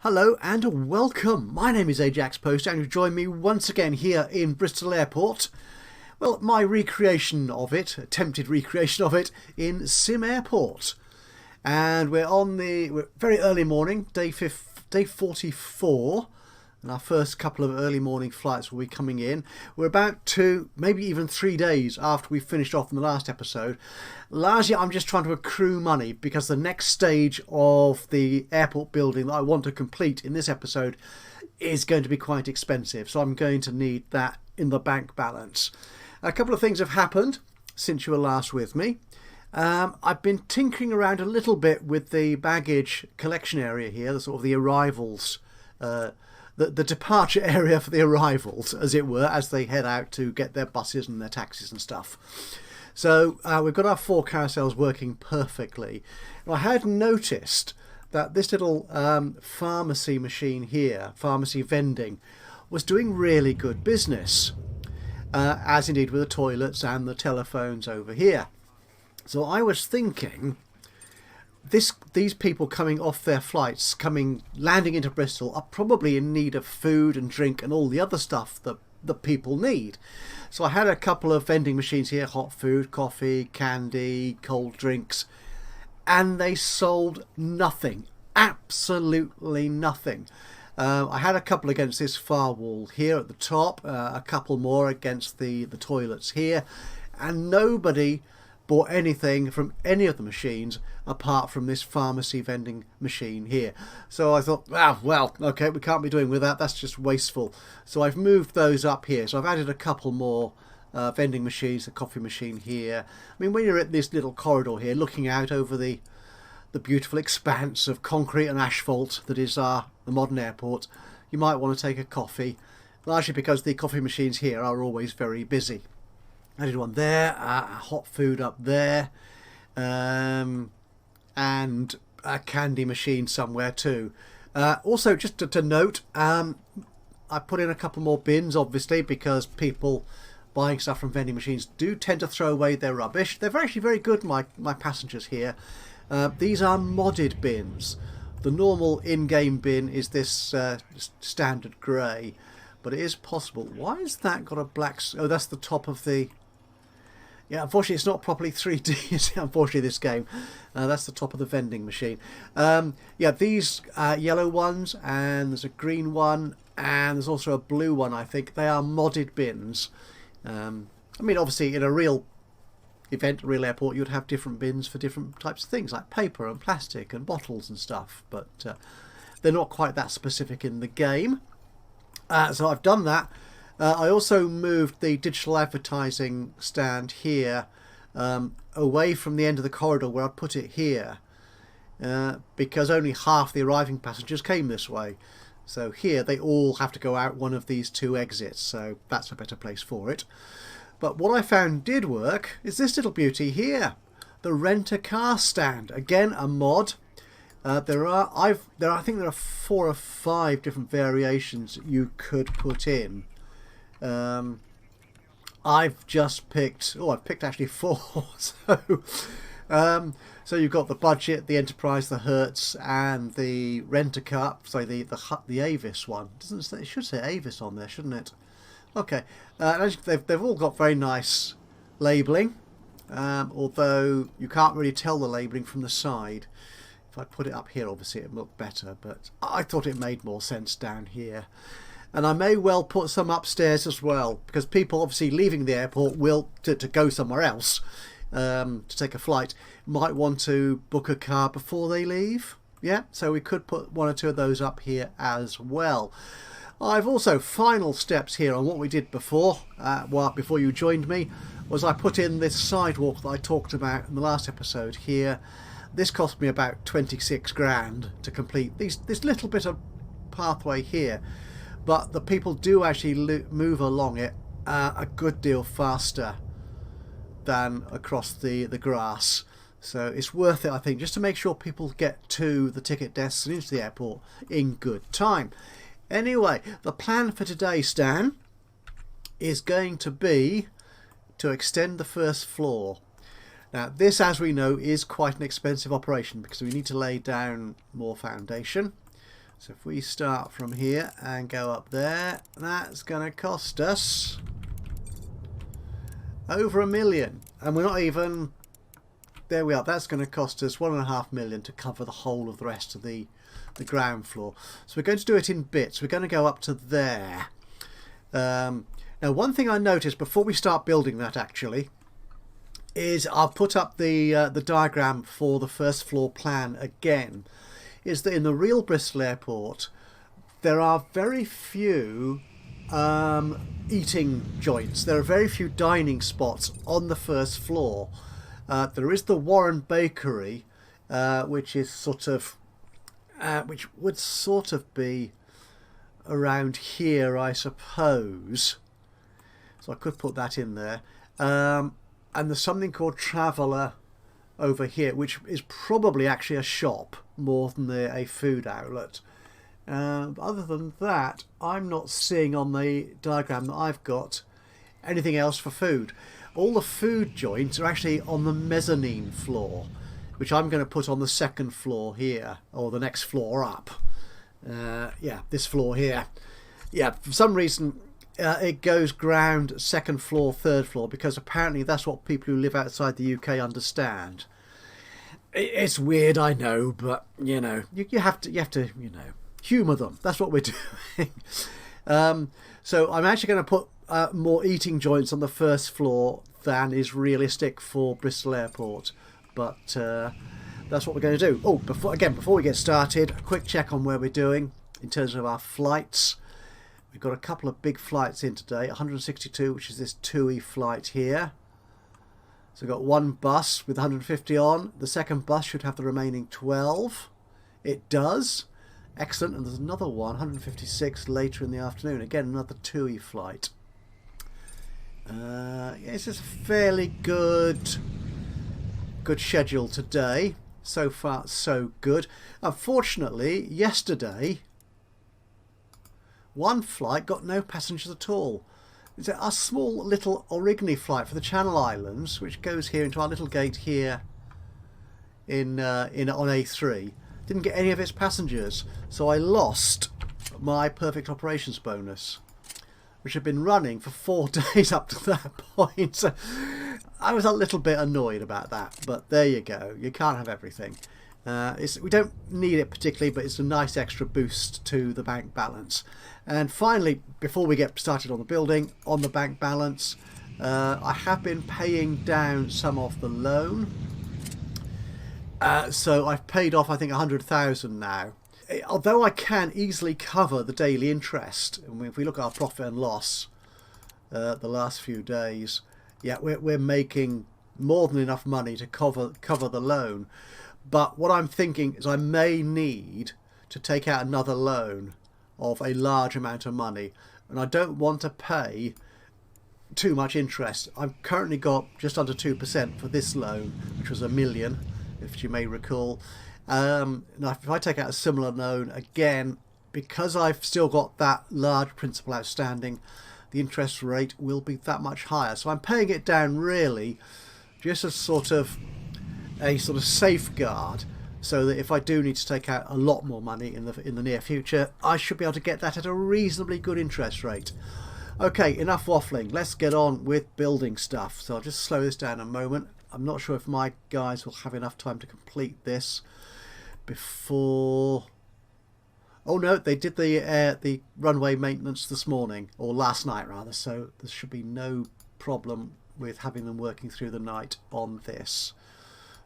Hello and welcome. My name is Ajaxpost and you join me once again here in Bristol Airport. Well, my recreation of it, attempted recreation of it in SimAirport. And we're very early morning, day 44. And our first couple of early morning flights will be coming in. We're about 2, maybe even 3 days after we finished off in the last episode. Largely, I'm just trying to accrue money because the next stage of the airport building that I want to complete in this episode is going to be quite expensive. So I'm going to need that in the bank balance. A couple of things have happened since you were last with me. I've been tinkering around a little bit with the baggage collection area here, the sort of the arrivals, the departure area for the arrivals, as it were, as they head out to get their buses and their taxis and stuff. So we've got our 4 carousels working perfectly. I had noticed that this little pharmacy machine here, pharmacy vending, was doing really good business, as indeed with the toilets and the telephones over here. So I was thinking, these people coming off their flights, landing into Bristol, are probably in need of food and drink and all the other stuff that people need. So I had a couple of vending machines here, hot food, coffee, candy, cold drinks, and they sold nothing, absolutely nothing. I had a couple against this far wall here at the top, a couple more against the toilets here, and nobody bought anything from any of the machines apart from this pharmacy vending machine here. So I thought, well, okay, we can't be doing with that, that's just wasteful. So I've moved those up here. So I've added a couple more vending machines, a coffee machine here. I mean, when you're at this little corridor here looking out over the beautiful expanse of concrete and asphalt that is the modern airport, you might want to take a coffee, largely because the coffee machines here are always very busy. I did one there, hot food up there, and a candy machine somewhere too. Also, just to note, I put in a couple more bins, obviously, because people buying stuff from vending machines do tend to throw away their rubbish. They're actually very good, my passengers here. These are modded bins. The normal in-game bin is this standard grey, but it is possible. Why has that got a black... Oh, that's the top of the... Yeah, unfortunately, it's not properly 3D, unfortunately, this game. That's the top of the vending machine. Yeah, these yellow ones, and there's a green one, and there's also a blue one, I think. They are modded bins. I mean, obviously, in a real event, a real airport, you'd have different bins for different types of things, like paper and plastic and bottles and stuff. But they're not quite that specific in the game. So I've done that. I also moved the digital advertising stand here away from the end of the corridor where I put it here, because only half the arriving passengers came this way. So here they all have to go out one of these 2 exits, so that's a better place for it. But what I found did work is this little beauty here, the rent-a-car stand. Again, a mod. I think there are 4 or 5 different variations you could put in. I've just picked... Oh, I've picked actually 4. So you've got the budget, the enterprise, the Hertz, and the rent-a-car. Sorry, the Avis one. It should say Avis on there, shouldn't it? Okay. They've all got very nice labelling, although you can't really tell the labelling from the side. If I put it up here, obviously it would look better, but I thought it made more sense down here. And I may well put some upstairs as well, because people obviously leaving the airport will, to go somewhere else, to take a flight, might want to book a car before they leave. Yeah, so we could put 1 or 2 of those up here as well. I've also, final steps here on what we did before, before you joined me, was I put in this sidewalk that I talked about in the last episode here. This cost me about 26 grand to complete this little bit of pathway here. But the people do actually move along it a good deal faster than across the grass. So it's worth it, I think, just to make sure people get to the ticket desks and into the airport in good time. Anyway, the plan for today, Stan, is going to be to extend the first floor. Now, this, as we know, is quite an expensive operation because we need to lay down more foundation. So if we start from here and go up there, that's going to cost us over £1 million. And we're not even... There we are. That's going to cost us £1.5 million to cover the whole of the rest of the ground floor. So we're going to do it in bits. We're going to go up to there. Now, one thing I noticed before we start building that actually is I'll put up the diagram for the first floor plan again. Is that in the real Bristol Airport there are very few eating joints. There are very few dining spots on the first floor. There is the Warren Bakery, which is sort of, which would sort of be around here, I suppose. So I could put that in there. And there's something called Traveller over here, which is probably actually a shop more than a food outlet. Other than that, I'm not seeing on the diagram that I've got anything else for food. All the food joints are actually on the mezzanine floor, which I'm going to put on the second floor here, or the next floor up. Yeah, this floor here. Yeah, for some reason it goes ground, second floor, third floor, because apparently that's what people who live outside the UK understand. It's weird, I know, but you know, you have to you know, humour them. That's what we're doing. So I'm actually going to put more eating joints on the first floor than is realistic for Bristol Airport, but that's what we're going to do. Oh, before we get started, a quick check on where we're doing in terms of our flights. We've got a couple of big flights in today. 162, which is this TUI flight here. So we've got one bus with 150 on. The second bus should have the remaining 12. It does. Excellent. And there's another one, 156, later in the afternoon. Again, another TUI flight. Yeah, it's a fairly good schedule today. So far, so good. Unfortunately, yesterday, one flight got no passengers at all. It's a small little Origny flight for the Channel Islands, which goes here into our little gate here on A3. Didn't get any of its passengers, so I lost my perfect operations bonus, which had been running for 4 days up to that point. So I was a little bit annoyed about that, but there you go. You can't have everything. We don't need it particularly, but it's a nice extra boost to the bank balance. And finally, before we get started on the building, on the bank balance, I have been paying down some of the loan. So I've paid off, I think, 100,000 now. Although I can easily cover the daily interest, and if we look at our profit and loss the last few days, yeah, we're making more than enough money to cover the loan. But what I'm thinking is I may need to take out another loan of a large amount of money, and I don't want to pay too much interest. I've currently got just under 2% for this loan, which was £1 million, if you may recall. Now if I take out a similar loan again, because I've still got that large principal outstanding, the interest rate will be that much higher. So I'm paying it down really just as sort of a safeguard, so that if I do need to take out a lot more money in the near future, I should be able to get that at a reasonably good interest rate. Okay, enough waffling. Let's get on with building stuff. So I'll just slow this down a moment. I'm not sure if my guys will have enough time to complete this before... Oh no, they did the runway maintenance this morning, or last night rather, so there should be no problem with having them working through the night on this.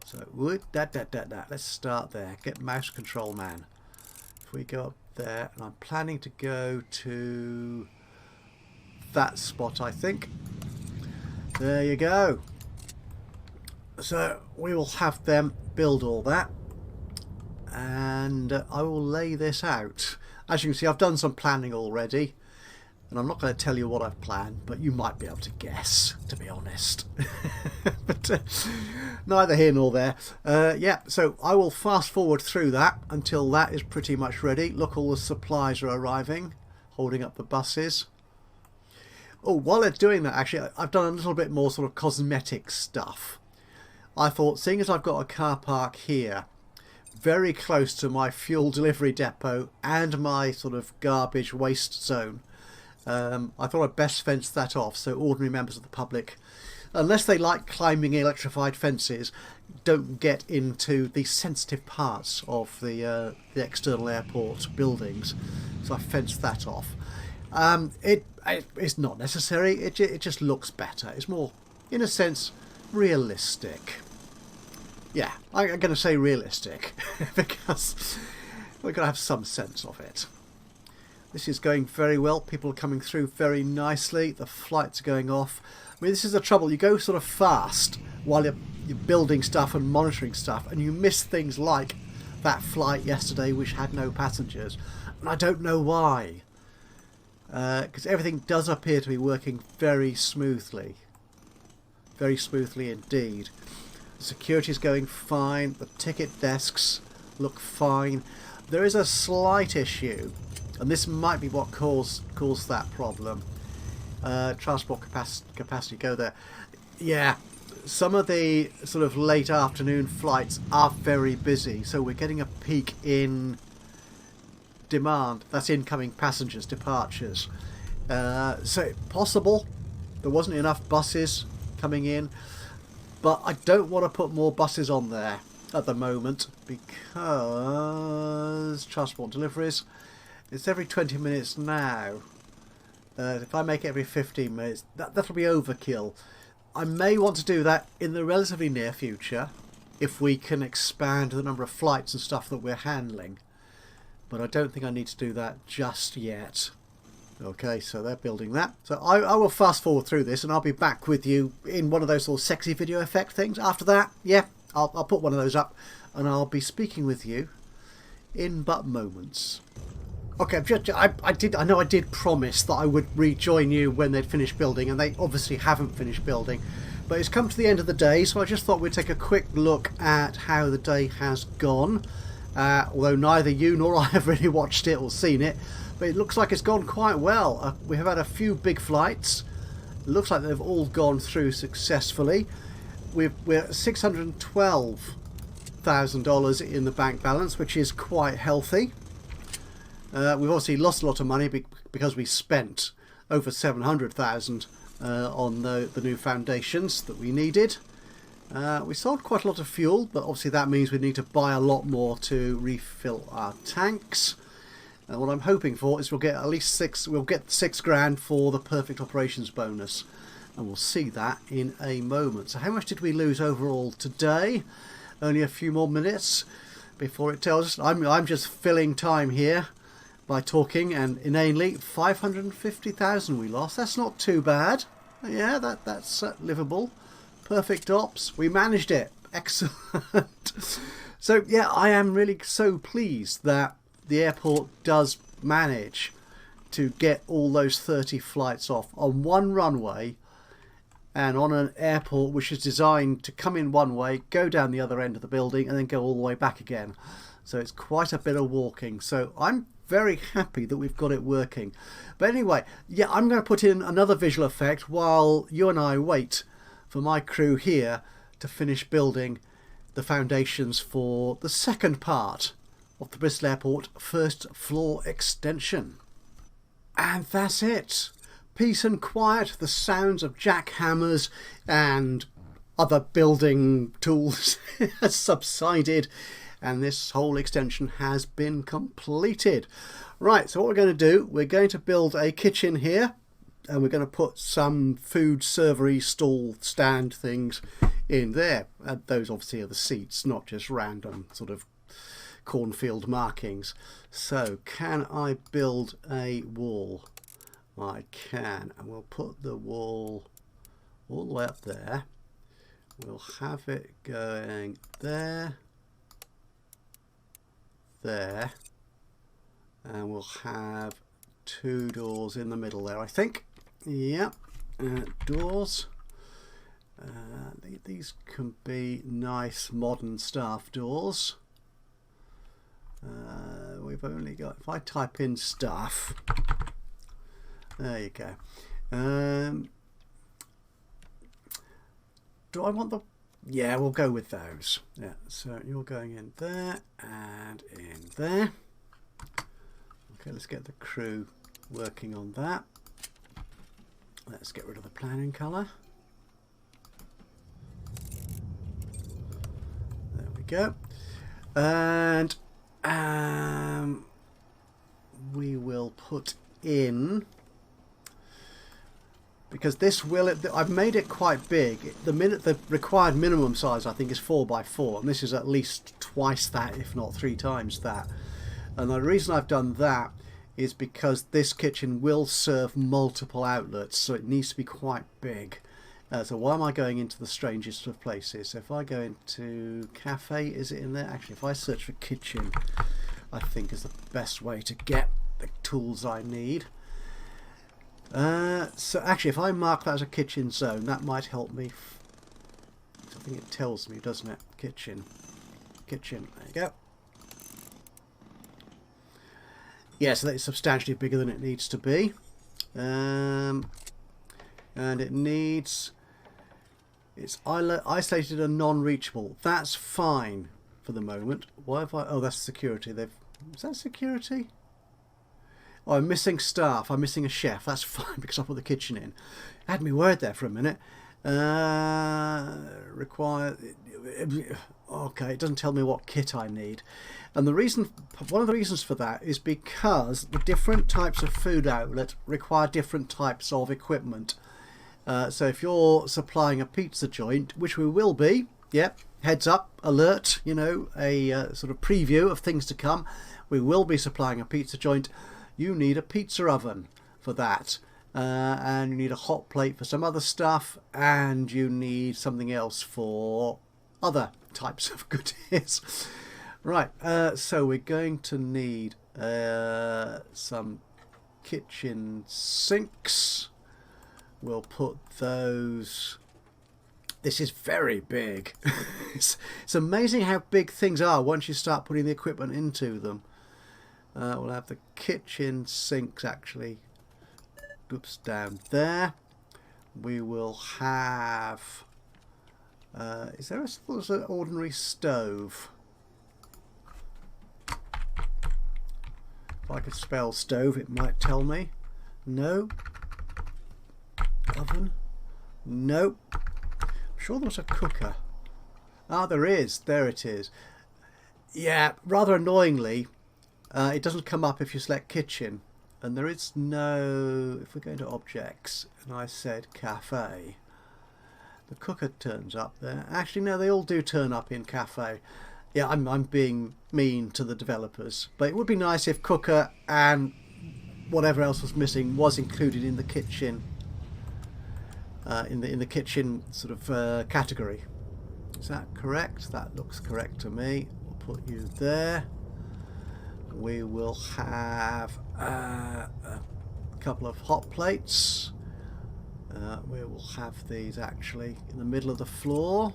So let's start there. Get mouse control, man. If we go up there, and I'm planning to go to that spot, I think. There you go. So we will have them build all that, and I will lay this out. As you can see, I've done some planning already, and I'm not going to tell you what I've planned, but you might be able to guess, to be honest. But neither here nor there. Yeah, so I will fast forward through that until that is pretty much ready. Look, all the supplies are arriving, holding up the buses. Oh, while they're doing that, actually, I've done a little bit more sort of cosmetic stuff. I thought, seeing as I've got a car park here, very close to my fuel delivery depot and my sort of garbage waste zone. I thought I'd best fence that off so ordinary members of the public, unless they like climbing electrified fences, don't get into the sensitive parts of the external airport buildings. So I fenced that off. It's not necessary. It just looks better. It's more, in a sense, realistic. Yeah, I'm going to say realistic because we've got to have some sense of it. This is going very well. People are coming through very nicely. The flights are going off. I mean, this is the trouble. You go sort of fast while you're building stuff and monitoring stuff, and you miss things like that flight yesterday which had no passengers. And I don't know why. Because everything does appear to be working very smoothly. Very smoothly indeed. The security is going fine. The ticket desks look fine. There is a slight issue, and this might be what caused that problem. Transport capacity, go there. Yeah, some of the sort of late afternoon flights are very busy, so we're getting a peak in demand. That's incoming passengers, departures. So possible there wasn't enough buses coming in, but I don't want to put more buses on there at the moment because transport deliveries, it's every 20 minutes now. If I make it every 15 minutes, that'll be overkill. I may want to do that in the relatively near future if we can expand the number of flights and stuff that we're handling. But I don't think I need to do that just yet. Okay, so they're building that. So I will fast forward through this and I'll be back with you in one of those little sexy video effect things. After that, yeah, I'll put one of those up and I'll be speaking with you in but moments. Okay, I know I did promise that I would rejoin you when they'd finished building, and they obviously haven't finished building. But it's come to the end of the day, so I just thought we'd take a quick look at how the day has gone. Although neither you nor I have really watched it or seen it, but it looks like it's gone quite well. We have had a few big flights. It looks like they've all gone through successfully. We're at $612,000 in the bank balance, which is quite healthy. We've obviously lost a lot of money because we spent over $700,000 on the new foundations that we needed. We sold quite a lot of fuel, but obviously that means we need to buy a lot more to refill our tanks. What I'm hoping for is we'll get at least $6,000 for the perfect operations bonus, and we'll see that in a moment. So how much did we lose overall today? Only a few more minutes before it tells us. I'm just filling time here by talking, and inanely 550,000 we lost. That's not too bad. Yeah, that's livable. Perfect ops. We managed it. Excellent. So yeah, I am really so pleased that the airport does manage to get all those 30 flights off on one runway and on an airport which is designed to come in one way, go down the other end of the building and then go all the way back again. So it's quite a bit of walking. So I'm very happy that we've got it working. But anyway, yeah, I'm going to put in another visual effect while you and I wait for my crew here to finish building the foundations for the second part of the Bristol Airport first floor extension. And that's it. Peace and quiet, the sounds of jackhammers and other building tools has subsided, and this whole extension has been completed. Right, so what we're going to do, we're going to build a kitchen here, and we're going to put some food servery stall stand things in there. And those obviously are the seats, not just random sort of cornfield markings. So can I build a wall? I can, and we'll put the wall all the way up there. We'll have it going there, there, and we'll have two doors in the middle there, I think. Yep, doors. These can be nice modern staff doors. We've only got, if I type in staff, there you go. Do I want Yeah, we'll go with those. Yeah, so you're going in there and in there. Okay, let's get the crew working on that. Let's get rid of the planning colour. There we go. And we will put in, because this will, I've made it quite big. The required minimum size I think is 4x4, and this is at least twice that, if not 3 times that. And the reason I've done that is because this kitchen will serve multiple outlets, so it needs to be quite big. So why am I going into the strangest of places? So if I go into cafe, is it in there? Actually, if I search for kitchen, I think is the best way to get the tools I need. So actually, if I mark that as a kitchen zone, that might help me. I think it tells me, doesn't it? Kitchen. Kitchen. There you go. Yeah, so that is substantially bigger than it needs to be. And it needs... It's isolated and non-reachable. That's fine for the moment. Why have I... Oh, that's security. Is that security? Oh, I'm missing staff. I'm missing a chef. That's fine because I put the kitchen in. I had me worried there for a minute. Require... Okay, it doesn't tell me what kit I need. And one of the reasons for that is because the different types of food outlet require different types of equipment. So if you're supplying a pizza joint, which we will be, yep, heads up, alert, you know, a sort of preview of things to come. We will be supplying a pizza joint. You need a pizza oven for that. And you need a hot plate for some other stuff. And you need something else for other types of goodies. Right, so we're going to need some kitchen sinks. We'll put those... This is very big. It's amazing how big things are once you start putting the equipment into them. We'll have the kitchen sinks actually. Oops, down there. We will have... is there an ordinary stove? If I could spell stove, it might tell me. No. Oven? Nope. I'm sure there was a cooker. Ah, there is. There it is. Yeah, rather annoyingly, it doesn't come up if you select kitchen. And there is no... If we go into objects, and I said cafe, the cooker turns up there. Actually, no, they all do turn up in cafe. Yeah, I'm being mean to the developers, but it would be nice if cooker and whatever else was missing was included in the kitchen, in the kitchen sort of category. Is that correct? That looks correct to me. We'll put you there. We will have a couple of hot plates. We will have these actually in the middle of the floor.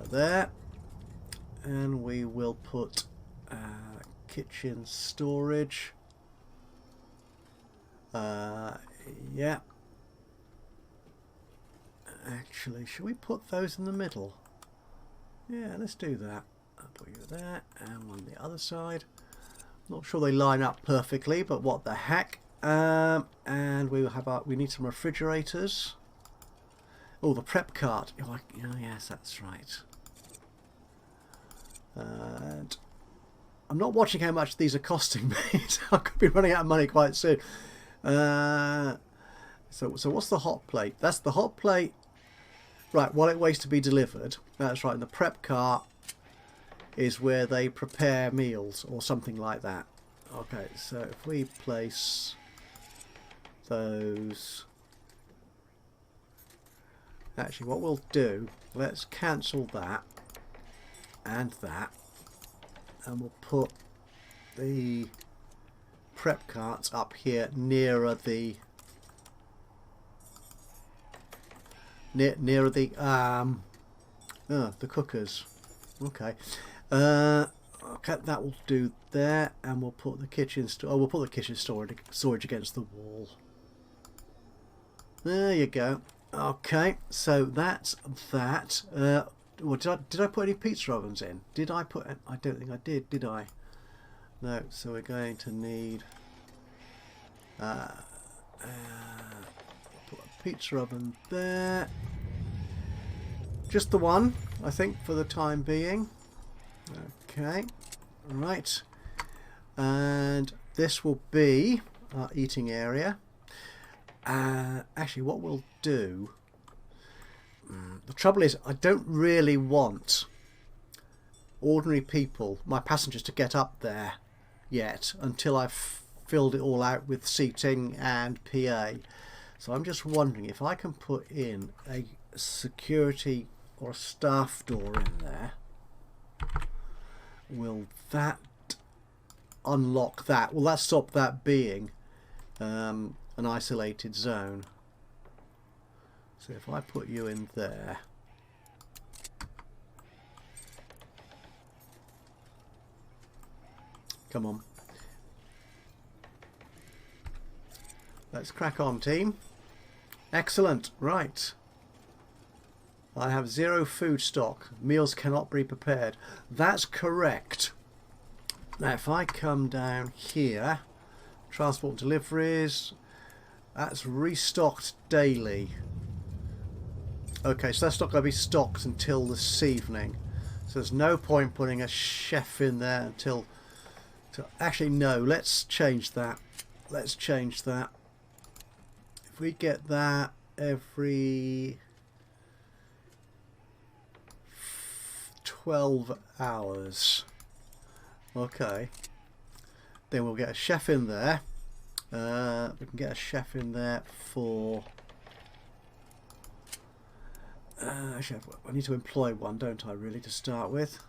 There, and we will put kitchen storage. Yeah, actually, should we put those in the middle? Yeah, let's do that. I'll put you there and on the other side. Not sure they line up perfectly, but what the heck. And we will have we need some refrigerators. Oh, the prep cart. Oh, yes, that's right. And I'm not watching how much these are costing me, so I could be running out of money quite soon. So what's the hot plate? That's the hot plate. Right, while it waits to be delivered. That's right, and the prep cart is where they prepare meals or something like that. Okay, so if we place those... Actually, what we'll do, let's cancel that and that, and we'll put the prep carts up here nearer the the cookers. Okay, okay, that will do there, and we'll put the kitchen we'll put the kitchen storage against the wall. There you go. Okay, so that's that. Well, did I put any pizza ovens in? Did I put? I don't think I did I? No. So we're going to need put a pizza oven there. Just the one, I think, for the time being. Okay, right. And this will be our eating area. Actually, what we'll do... the trouble is, I don't really want ordinary people, my passengers, to get up there yet until I've filled it all out with seating and PA. So I'm just wondering if I can put in a security or a staff door in there. Will that unlock that? Will that stop that being an isolated zone? So if I put you in there, come on, let's crack on, team. Excellent. Right, I have 0 food stock. Meals cannot be prepared. That's correct. Now if I come down here, transport deliveries, that's restocked daily. Okay, so that's not going to be stocked until this evening. So there's no point putting a chef in there until... Actually, no, let's change that. Let's change that. If we get that every 12 hours. Okay. Then we'll get a chef in there. We can get a chef in there for... Chef, I need to employ one, don't I, really, to start with?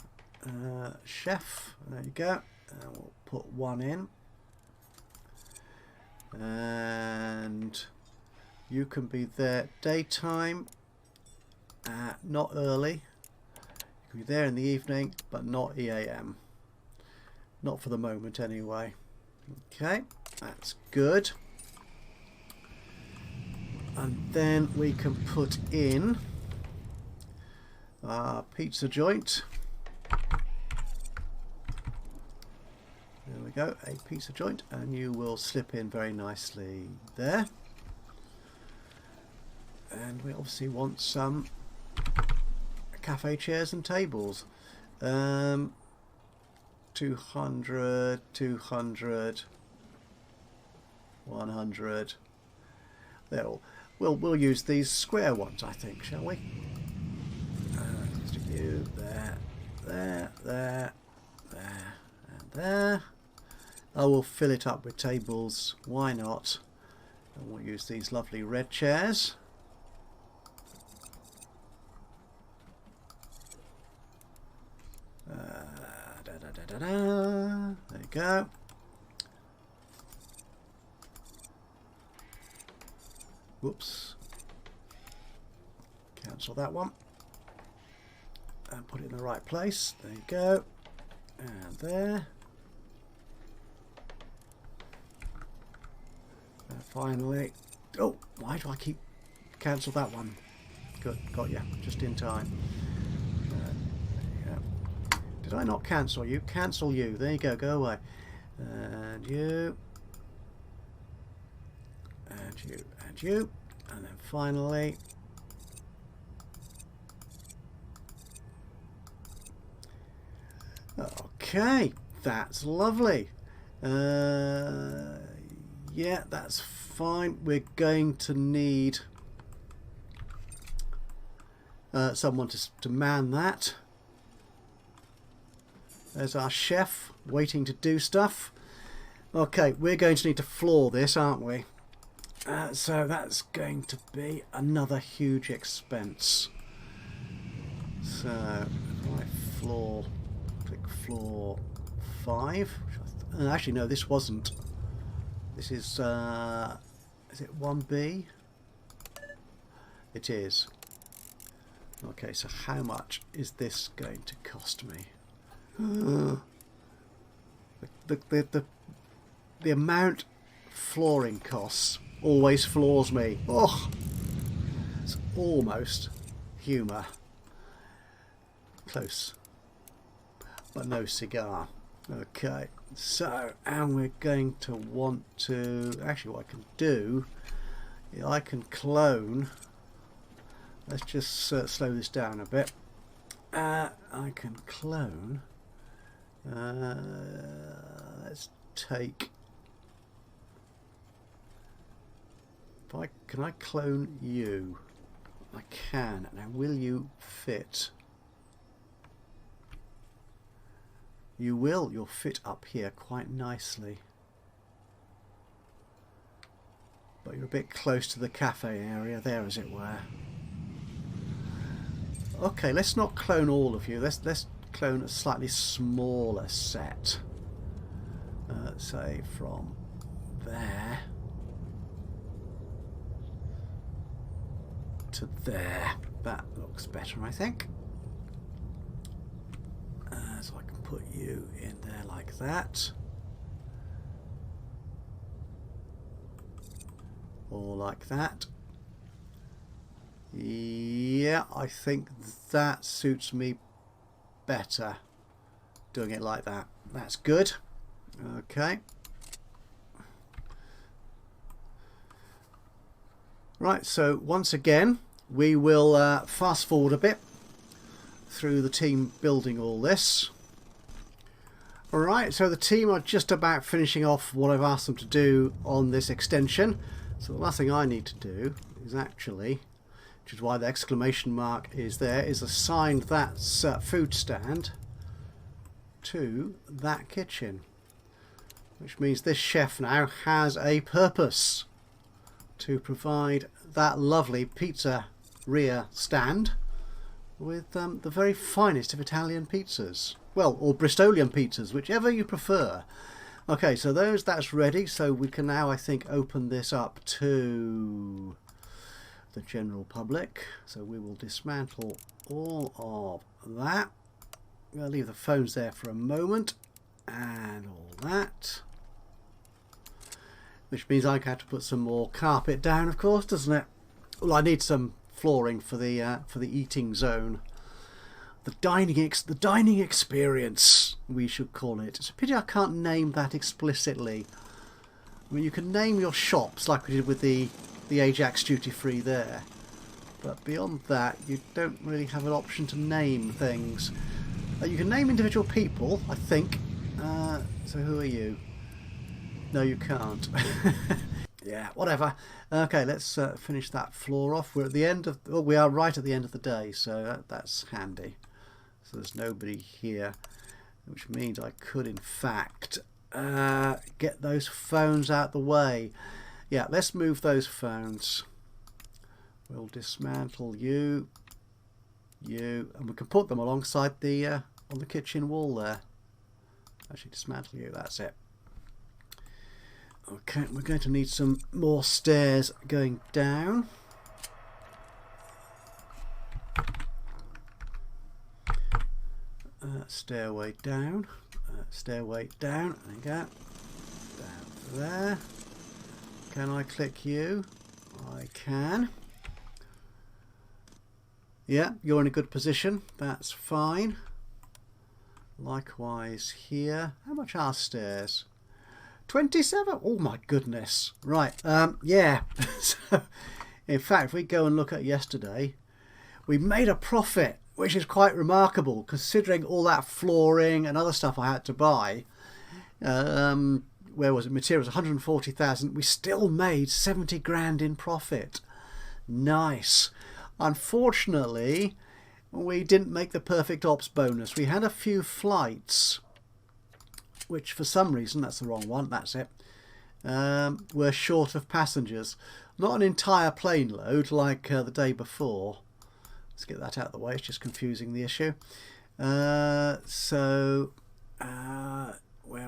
Chef, there you go. We'll put one in. And you can be there daytime, not early. You can be there in the evening, but not EAM. Not for the moment, anyway. Okay, that's good. And then we can put in our pizza joint. There we go, a pizza joint, and you will slip in very nicely there. And we obviously want some cafe chairs and tables. 200, 200, 100. We'll use these square ones, I think, shall we? Stick you there, there, there, there, and there. I will fill it up with tables. Why not? And we'll use these lovely red chairs. There you go. Whoops. Cancel that one. And put it in the right place. There you go. And there. And finally. Oh, why do I keep cancel that one? Good, got you. Just in time. Did I not cancel you? Cancel you. There you go. Go away. And you. And you. And you. And then finally. Okay. That's lovely. Yeah, that's fine. We're going to need someone to man that. There's our chef waiting to do stuff. Okay, we're going to need to floor this, aren't we? So that's going to be another huge expense. So if I click floor 5. Actually, no, this wasn't. This is it 1B? It is. Okay, so how much is this going to cost me? The amount flooring costs always floors me. Oh, it's almost humour. Close, but no cigar. Okay, so, and we're going to want to, actually what I can do, I can clone, let's just slow this down a bit. I can clone, let's take, can I clone you? I can. Now will you fit? You will. You'll fit up here quite nicely. But you're a bit close to the cafe area there, as it were. Okay, let's not clone all of you. Let's clone a slightly smaller set. Say from there to there. That looks better, I think. So I can put you in there like that, or like that. Yeah, I think that suits me better, doing it like that. That's good. Okay. Right, so once again we will fast forward a bit through the team building all this. Alright, so the team are just about finishing off what I've asked them to do on this extension. So the last thing I need to do is actually, which is why the exclamation mark is there, is assign that food stand to that kitchen. Which means this chef now has a purpose to provide that lovely pizzeria stand with the very finest of Italian pizzas. Well, or Bristolian pizzas, whichever you prefer. Okay, so that's ready. So we can now, I think, open this up to the general public. So we will dismantle all of that. I'm going to leave the phones there for a moment. And all that. Which means I have to put some more carpet down, of course, doesn't it? Well, I need some flooring for the eating zone. The dining experience, we should call it. It's a pity I can't name that explicitly. I mean, you can name your shops like we did with the Ajax duty free there, but beyond that, you don't really have an option to name things. You can name individual people, I think. So who are you? No, you can't. Yeah, whatever. Okay, let's finish that floor off. We're at the end of. Well, we are right at the end of the day, so that's handy. So there's nobody here, which means I could, in fact, get those phones out the way. Yeah, let's move those phones. We'll dismantle you, and we can put them alongside the on the kitchen wall there. Actually, dismantle you. That's it. Okay, we're going to need some more stairs going down. Stairway down. Stairway down. There you go. Down there. Can I click you? I can. Yeah, you're in a good position. That's fine. Likewise here. How much are stairs? 27. Oh my goodness. Right. Yeah. So, in fact, if we go and look at yesterday, we made a profit, which is quite remarkable considering all that flooring and other stuff I had to buy. Where was it? Materials 140,000. We still made 70 grand in profit. Nice. Unfortunately, we didn't make the perfect ops bonus. We had a few flights, which for some reason, that's the wrong one, that's it, were short of passengers. Not an entire plane load like the day before. Let's get that out of the way, it's just confusing the issue. Where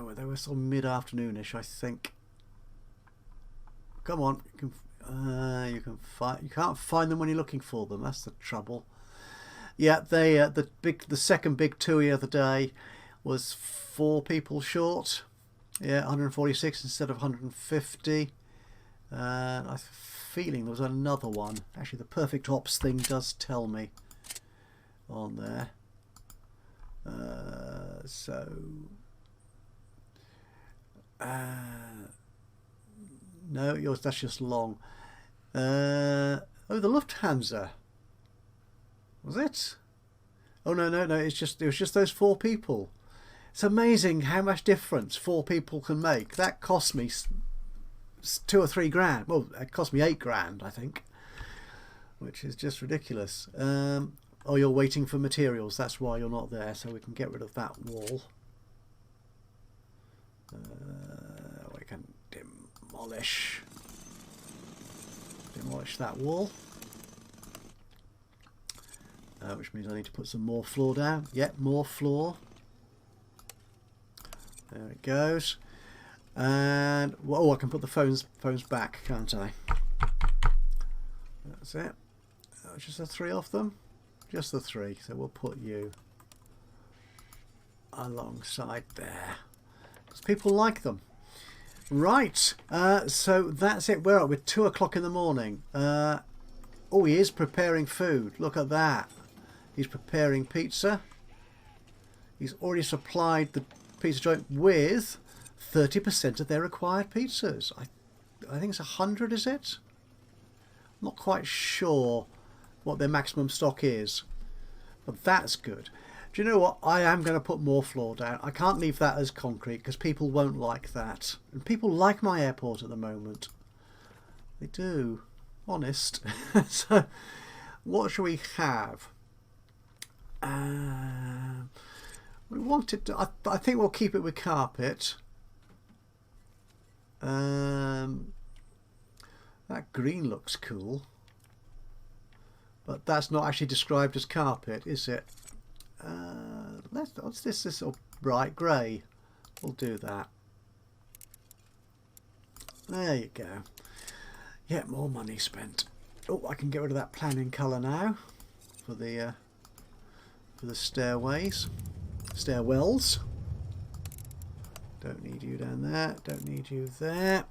were they? Were sort of mid-afternoonish, I think. Come on, you can't find them when you're looking for them. That's the trouble. Yeah, the second big TUI of the day was 4 people short. Yeah, 146 instead of 150. I have a feeling there was another one. Actually, the perfect ops thing does tell me on there. No, yours, that's just long. Oh, the Lufthansa. Was it? Oh no, it was just those 4 people. It's amazing how much difference 4 people can make. That cost me 2 or 3 grand. Well, it cost me 8 grand, I think, which is just ridiculous. Oh, you're waiting for materials. That's why you're not there. So we can get rid of that wall. We can demolish that wall. Which means I need to put some more floor down. Yep, more floor. There it goes. And oh, I can put the phones back, can't I? That's it. Just the 3 of them. Just the 3. So we'll put you alongside there, because people like them. Right. So that's it. We're up with 2 o'clock in the morning. Oh, he is preparing food. Look at that. He's preparing pizza. He's already supplied the pizza joint with 30% of their required pizzas. I think it's 100, is it? I'm not quite sure what their maximum stock is, but that's good. Do you know what? I am going to put more floor down. I can't leave that as concrete because people won't like that. And people like my airport at the moment. They do. Honest. So, what shall we have? We wanted to, I think we'll keep it with carpet. That green looks cool, but that's not actually described as carpet, is it? What's this sort of bright grey? We'll do that. There you go. Yeah, more money spent. Oh, I can get rid of that planning colour now for the stairwells. Don't need you down there. Don't need you there.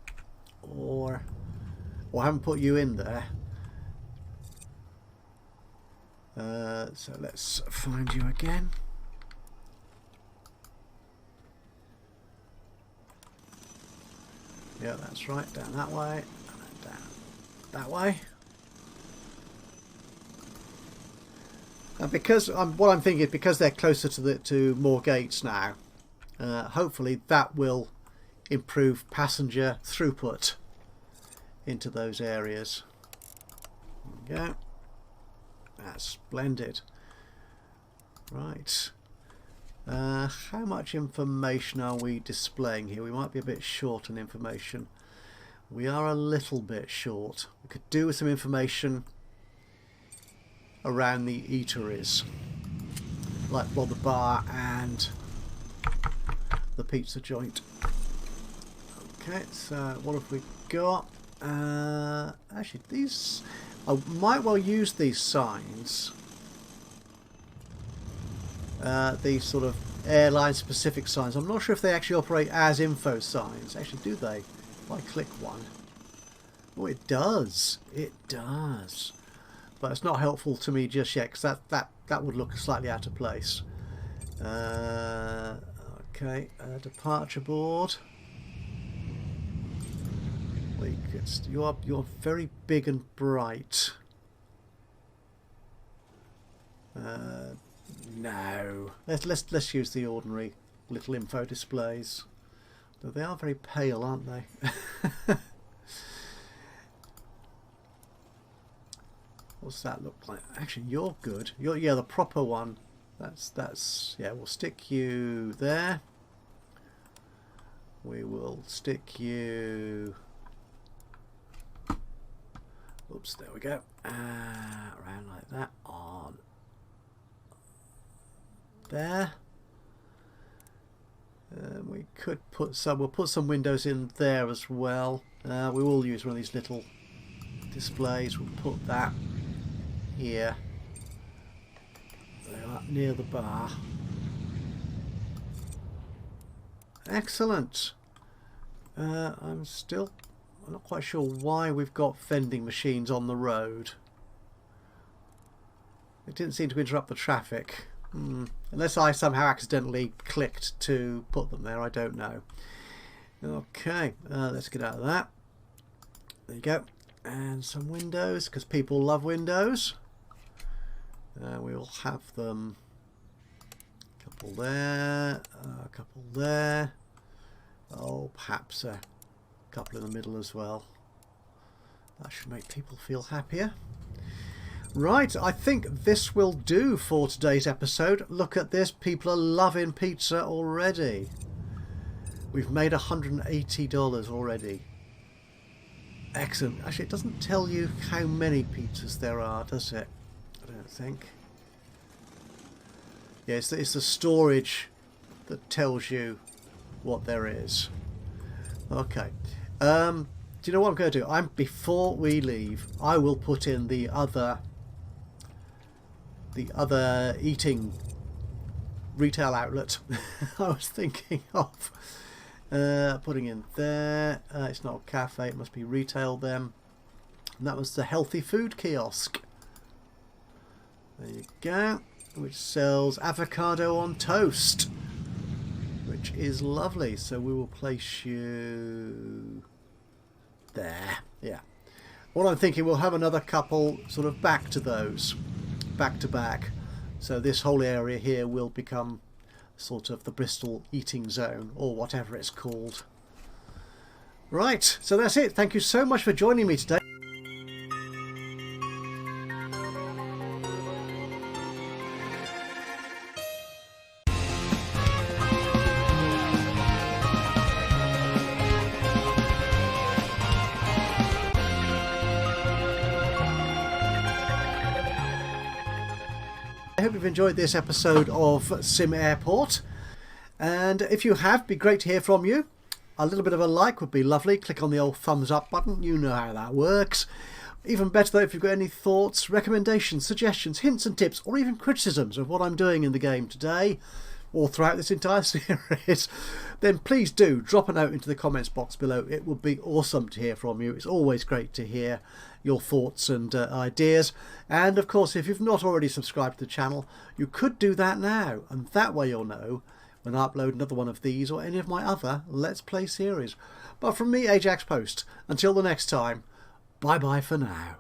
Or I haven't put you in there. So let's find you again. Yeah, that's right. Down that way. And then down that way. And because what I'm thinking is because they're closer to more gates now, hopefully that will improve passenger throughput into those areas. There we go. That's splendid. Right. How much information are we displaying here? We might be a bit short on information. We are a little bit short. We could do with some information around the eateries, like the bar and the pizza joint. Okay, so what have we got? Actually, these, I might well use these signs, these sort of airline specific signs. I'm not sure if they actually operate as info signs. Actually, do they? If I click one, oh, it does. It does. But it's not helpful to me just yet, because that would look slightly out of place. Okay, departure board. You're very big and bright. No, let's use the ordinary little info displays. Though they are very pale, aren't they? What's that look like? Actually, you're good. Yeah, the proper one. That's yeah. We'll stick you there. We will stick you. Oops, there we go. Around like that on there. We could put some. We'll put some windows in there as well. We will use one of these little displays. We'll put that here. They are near the bar. Excellent. I'm still I'm not quite sure why we've got vending machines on the road. It didn't seem to interrupt the traffic. Unless I somehow accidentally clicked to put them there, I don't know. Okay, let's get out of that. There you go. And some windows, because people love windows. We'll have them. A couple there, a couple there. Oh, perhaps a couple in the middle as well. That should make people feel happier. Right, I think this will do for today's episode. Look at this, people are loving pizza already. We've made $180 already. Excellent. Actually, it doesn't tell you how many pizzas there are, does it? I don't think. Yeah, it's the storage that tells you what there is. Okay. Do you know what I'm going to do? Before we leave, I will put in the other eating retail outlet I was thinking of. Putting in there. It's not a cafe, it must be retail then. And that was the healthy food kiosk. There you go. Which sells avocado on toast, which is lovely. So we will place you there. Yeah. What I'm thinking, we'll have another couple sort of back to those, back to back. So this whole area here will become sort of the Bristol eating zone, or whatever it's called. Right, so that's it. Thank you so much for joining me today. I hope you've enjoyed this episode of SimAirport, and if you have, it'd be great to hear from you. A little bit of a like would be lovely. Click on the old thumbs up button, you know how that works. Even better though, if you've got any thoughts, recommendations, suggestions, hints and tips, or even criticisms of what I'm doing in the game today or throughout this entire series, then please do drop a note into the comments box below. It would be awesome to hear from you. It's always great to hear your thoughts and ideas. And of course, if you've not already subscribed to the channel, you could do that now, and that way you'll know when I upload another one of these or any of my other Let's Play series. But from me, Ajaxpost, until the next time, bye bye for now.